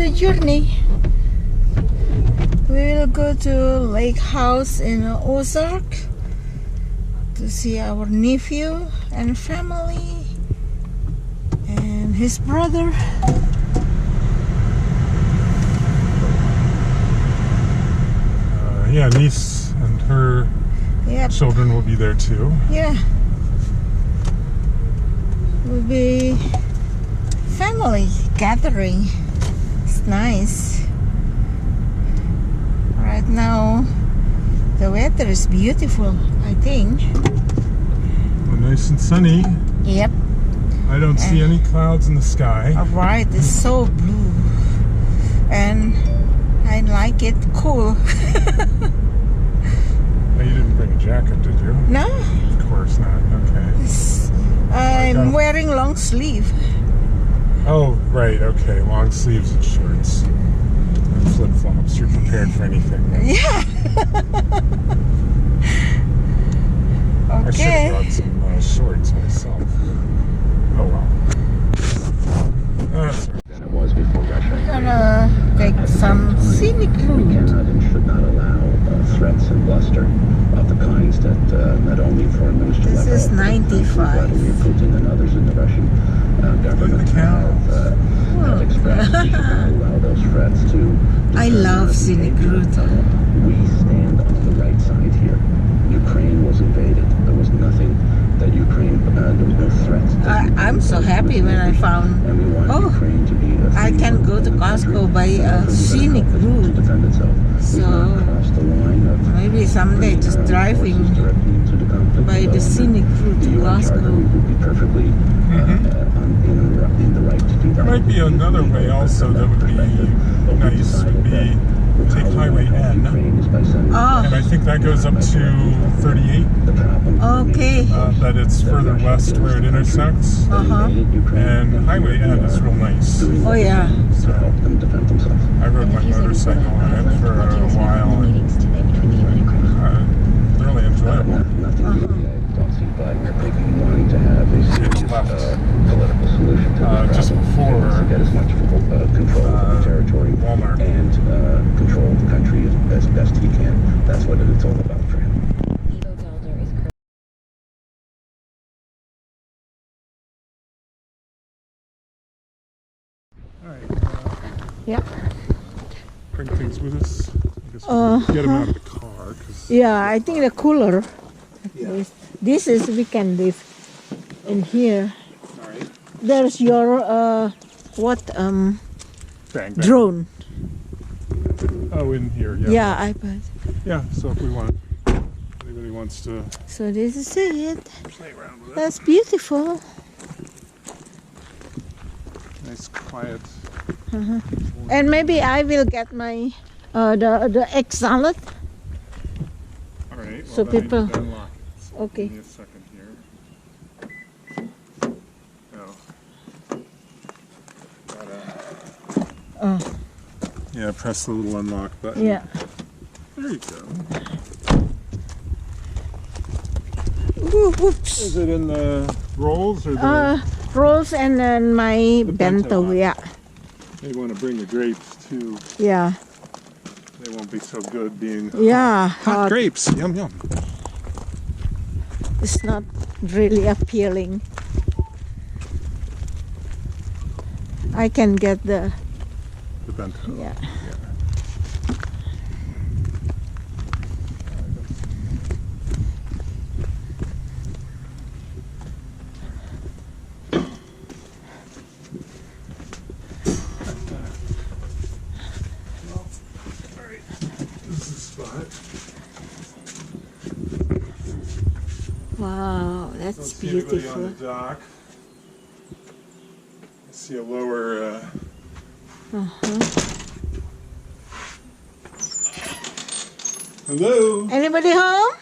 the journey. We will go to lake house in Ozark to see our nephew and family and his brother. Yeah, niece and her children will be there too. Yeah. Will be family gathering. It's nice. Right now the weather is beautiful, I think. Well, nice and sunny. Yep. I don't see any clouds in the sky. Alright, it's so blue. And I like it cool. Oh, you didn't bring a jacket, did you? No? Of course not. Okay. I'm wearing long sleeve. Oh, right. Okay. Long sleeves and shorts. And flip-flops. You're prepared for anything. Yeah. I should Okay. have brought some shorts myself. Oh well. That's all right. Than it was before Russia. We're gonna take some scenic We route. cannot and should not allow threats and bluster of the kinds that not only Foreign Minister This is Lavrov, 95. Vladimir Putin and others in the Russian government have expressed. We should not allow those threats to. I love scenic route. We stand on the right side here. Ukraine was invaded. There was nothing that Ukraine. There was no threat. I'm so happy when I found. And we want Ukraine to be a I can go to Costco by a scenic route. to defend itself. So Cross the line of maybe someday just driving by the scenic route to Costco. would be perfectly in the right to do that. There might be another way also that would be nice. Would be take Highway N, Oh, and I think that goes up to 38. okay. But it's further west where it intersects. And Highway N is real nice. Oh yeah. To help them defend themselves. I rode my motorcycle on it for a while and really enjoyable. Nothing really. I don't see Vladimir Putin wanting to have a serious political solution to this just problem. before, He wants to get as much control of the territory Walmart. and control the country as best he can. That's what it's all about for him. Alright, Yeah. bring things with us. I guess we'll get them out of the car. Yeah, I think the cooler. This is we can live in here. Alright. There's your Bang, bang. drone. Oh, in here, yeah. Yeah, iPad. Yeah, so if we want, anybody wants to So this is it. play around with it. That's beautiful. Nice, quiet. And maybe I will get my the egg salad. Alright, So well, then I people- need to unlock it. So Okay. give me a second here. Oh. Yeah, press the little unlock button. Yeah. There you go. Ooh, whoops. Is it in the rolls or the... Rolls and then my bento. box. Yeah. You want to bring the grapes too. Yeah. They won't be so good being Yeah. hot grapes. Yum, yum. It's not really appealing. I can get the The bento. yeah. Wow, that's Don't see anybody on beautiful. the dock. I see a lower. Hello. Anybody home?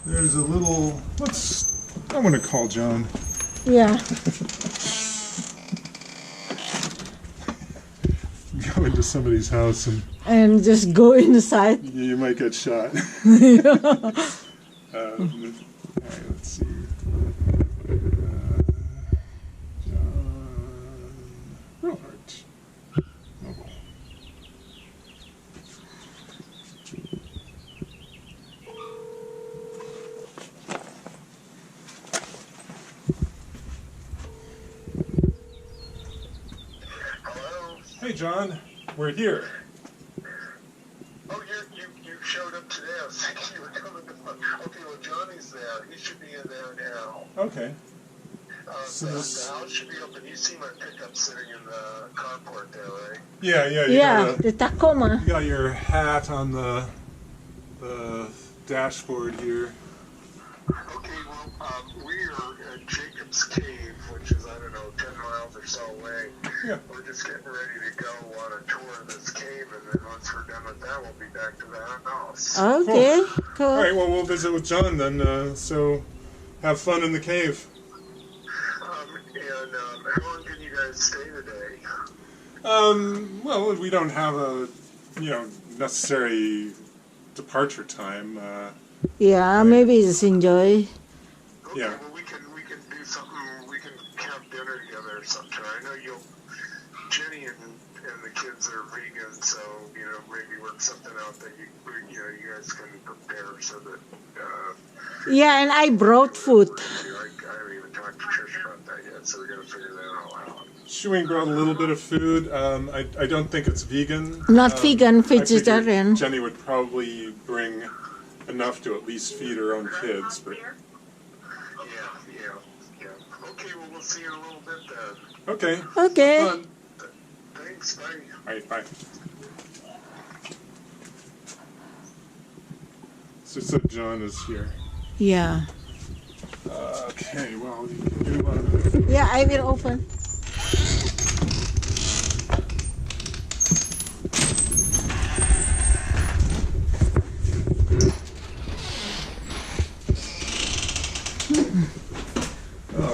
There's a little. I want to call John. Yeah. Go into somebody's house and And just go inside. you might get shot. All right, let's see. John. John. We're here. Oh, you showed up today. I was thinking you were coming to. Okay, well, Johnny's there. He should be in there now. Okay. The house should be open. You see my pickup sitting in the carport there, right? Yeah. You Yeah, the Tacoma. got your hat on the dashboard here. Okay, well, we're at Jacob's Cave, which is, I don't know, 10 miles or so away. Yeah. We're just getting ready to go on a tour of this cave, and then once we're done with that, we'll be back to the house. Okay, cool. All right. Well, we'll visit with John then. So, have fun in the cave. How long can you guys stay today? Well, we don't have a necessary departure time. Yeah, maybe just enjoy. Okay, Yeah. well, we can do something. We can have dinner together sometime. I know Jenny and the kids are vegan, so maybe work something out that you guys can prepare so that. Yeah, and I brought food. I haven't even talked to Trish about that yet, so we got to figure that all out. Chewing brought a little bit of food. I don't think it's vegan. Not vegan, I figured vegetarian. Jenny would probably bring enough to at least feed her own kids. But Yeah. Okay, well, we'll see you in a little bit then. okay. Okay. Fun. Thanks, bye. All right. Bye. So John is here. Yeah. Okay. Well, you Yeah, I will open.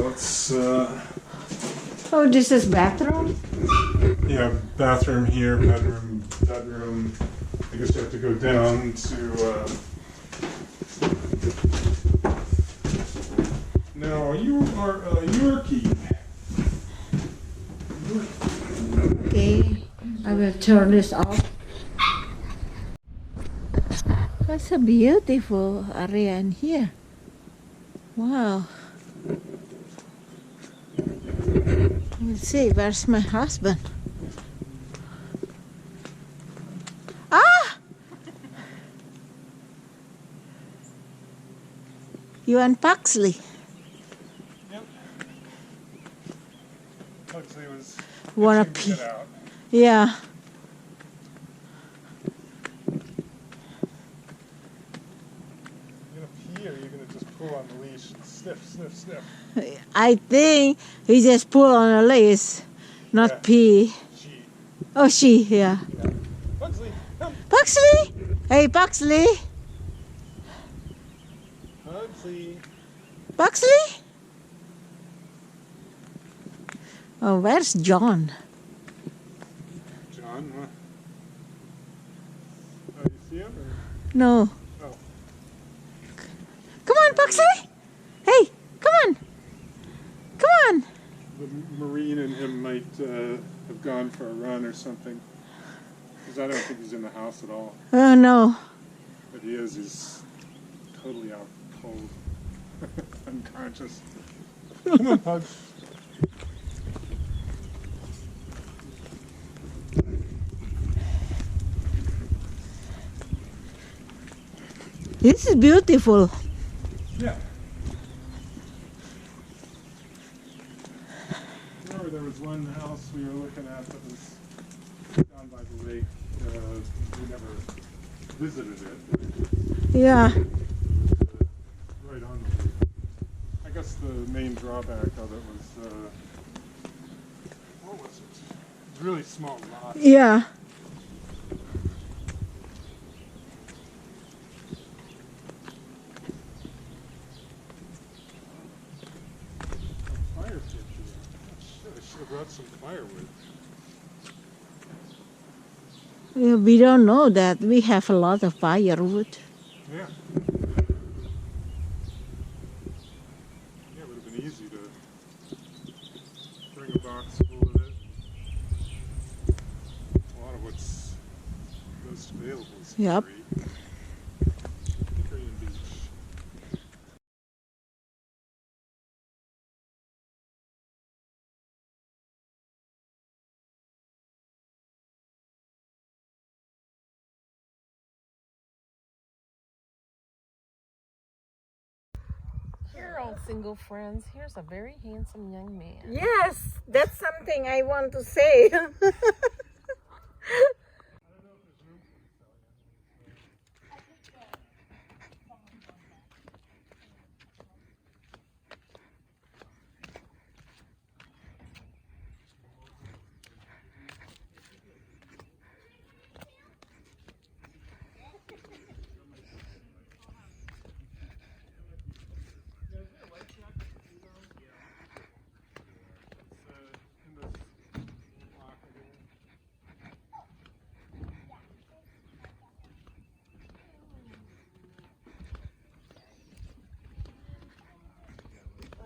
let's. Oh, this is bathroom? Yeah, bathroom here, bedroom. I guess you have to go down to. No, you are a Yorkie. Okay, I will turn this off. That's a beautiful area in here. Wow. Let's see, where's my husband? Ah! You and Paxley. Yep. Huxley was. Wanna itching to pee? get out. Yeah. You gonna pee or are you gonna just pull on the leash and sniff, sniff, sniff? I think he just pull on a lace, not Yeah. pee. Gee. Oh, she, yeah. Huxley, come. Paxley! Hey, Paxley! Huxley. Paxley? Oh, where's John? John, huh? Oh, you see him? Or? No. Oh. Come on, Paxley! Hey, come on! Come on! The Marine and him might have gone for a run or something. Because I don't think he's in the house at all. Oh, no. If he is, he's totally out cold. Unconscious. Come on, Pug. This is beautiful. Yeah. Remember there was one house we were looking at that was down by the lake. We never visited it. Yeah. Right on the lake. I guess the main drawback of it was, what was it? It was really small lot. Yeah. Fire pit here. Oh, shit, I should have brought some firewood. Yeah, we don't know that. We have a lot of firewood. Yeah. Yeah, it would have been easy to bring a box full of it. A lot of what's most available is Yep. free. You're all single friends. Here's a very handsome young man. Yes, that's something I want to say. I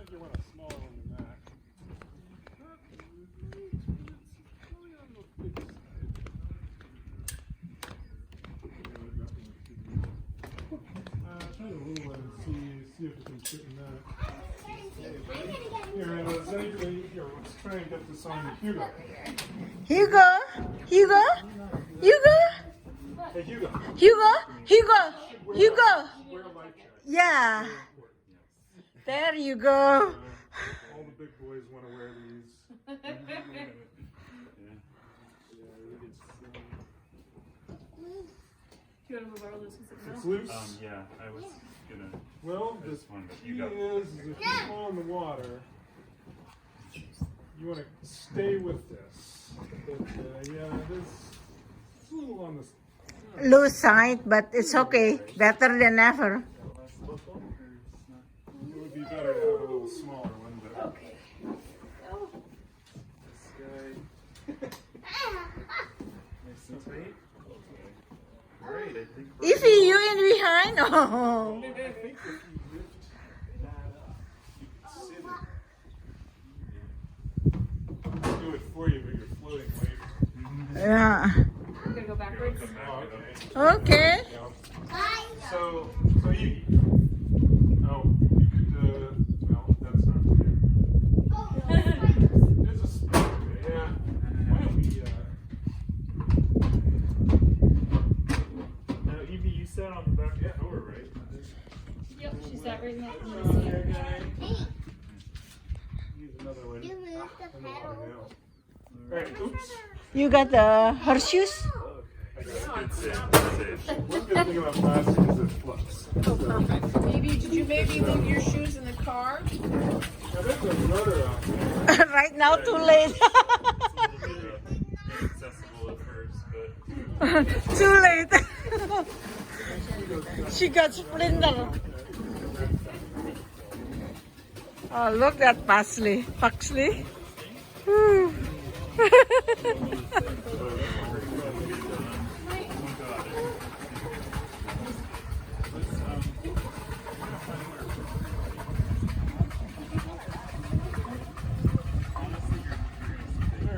think you want a smaller one than that. Probably on the big side. Try the little one and see if we can fit in that. Here, let's try and get this on Hugo. Hugo, Hugo, Hugo, Hey, Hugo. Hugo, Hugo, Hugo. Wear a life jacket. Yeah, there you go. All the big boys want to wear these. Do you want to borrow this? It's loose. Yeah, I was gonna. Well, the This one, but key you go. is if you fall in the water, you want to stay with this. But yeah, it's a little on the. Loose side, but it's okay. Better than ever. It would be better to have a little smaller one, but. Okay. This guy. Nice and tight. Great, I think. Ify, you in behind? Oh. I think if you lift that up, you can sit it. I'll do it for you, but you're floating later. Yeah. I'm gonna go backwards. Oh, okay. Okay. Yeah. So you. Oh, you could. Well, that's not fair. There's a spot. Yeah. Why don't we? Now, Evie, you sat on the back door, right? Yep, she sat right next to me. There, guy. Use another one. Alright, oops. You got her shoes? One good thing about plastic is it floats. Maybe, did you maybe leave your shoes in the car? Now there's a rudder out there. Right now, too late. Inaccessible at first, but. Too late. She got splinter. Oh, look at Paxley. Paxley. Whew. There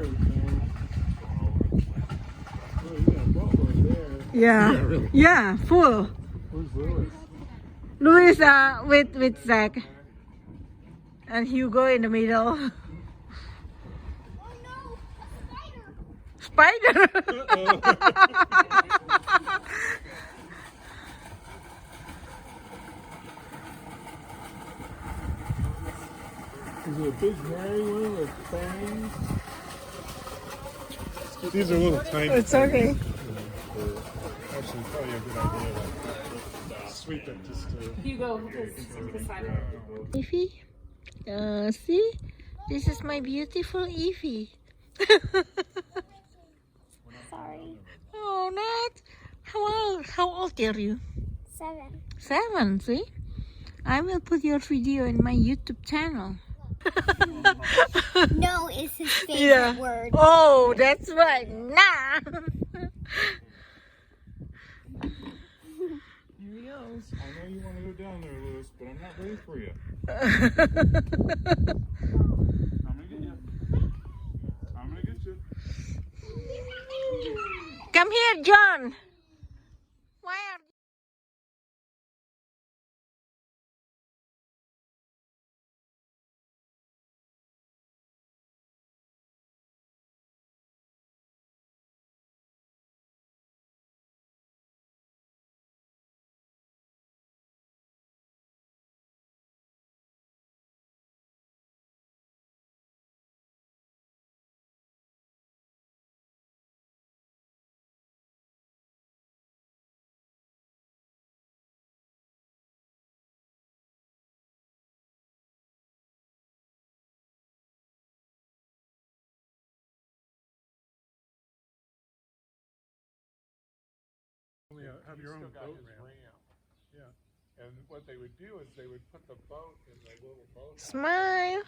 we go. Oh, you got a boat right there. Yeah. Yeah, full. Where's Lewis? Louis with Zach. And Hugo in the middle. Oh no, a spider! Spider! Is it a big hairy one with fangs? These are little tiny. It's okay. Actually, probably a good idea to sweep it just to. Hugo, beside her. Ify, see? This is my beautiful Ify. Sorry. Oh, not. How old are you? 7. 7, see? I will put your video in my YouTube channel. No is his favorite word. Oh, that's right. Nah. Here he goes. I know you want to go down there, Lewis, but I'm not ready for you. I'm gonna get you. I'm gonna get you. Come here, John. Why are Only have your own boat ramp. Yeah. And what they would do is they would put the boat in the little boat. Smile.